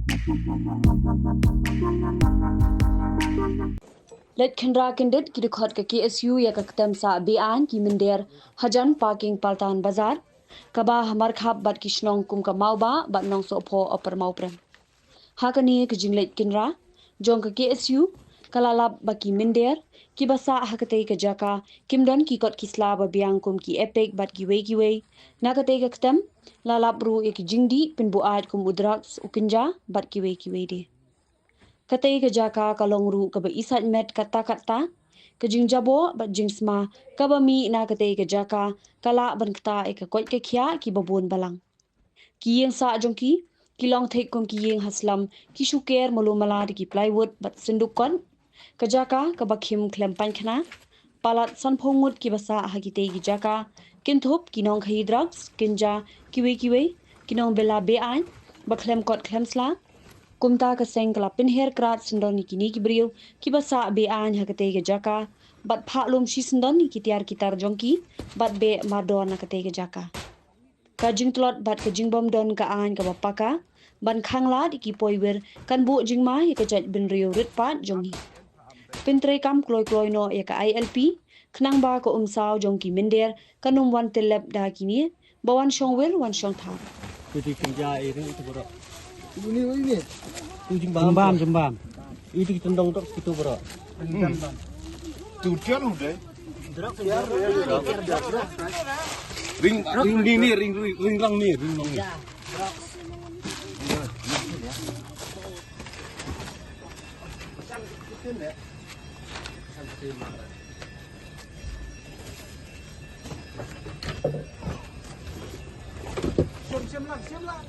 Let Kendra Kendit ki dikhot ke KSU ya ka ketem sa bian ki minder hajan parking paltan bazar kaba hamar khap bat ki shnong kum ka mauba bat nong so pho opar mauprem hakani ke jinglet Kendra jong ka KSU kalalap baki minder ki basa hakate ke jaka kimdon ki kot kisla ba biang kum ki epek bat ki wei nakate ke ketem lalap ru ya ki jingdi pinbuat kum udraks ukinja bat ki wei de Katai ke jaka kalong ru ke isat met kata-kata ke jing jabo bat jing sma ke mi na katai ke jaka kala ban kata ke kot ke khia ki babun balang ki yeng sa jong ki long thek kum ki yeng haslam ki shuker mulu mala ki plywood bat sinduk kon ke jaka ke bakhim klem pan khana palat san phongut ki basa ha ki tei ki jaka kinthop ki nong khai drugs kinja kiwe kinong bela be an baklem kot klemsla kumta ka seng kala pinher krat sendon kini ki brio ki basa be an hakate ke jaka bat pha lum shi sendon ki tiar kitar jongki bat be mardon hakate ke jaka ka jingtlot bat ka jingbom don ka an ka bapaka ban khangla ki poiwer kan bu jingma ya ka jat bin rio rit pat jongi pintre kam kloi no ya ka ILP khnang ba ko umsaw jongki minder kanum wan telep da kini bawan shongwer wan shong thar Jadi kerja ini itu bro. Ini. Itu jembam. Itu tendong tok itu bro. Tujuan udah. Ring lang nih. Siap lah.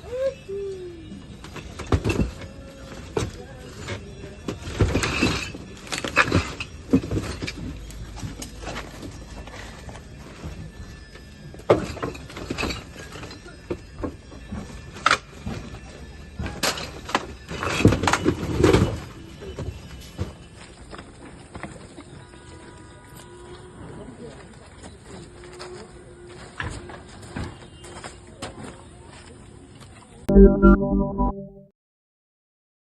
Thank you.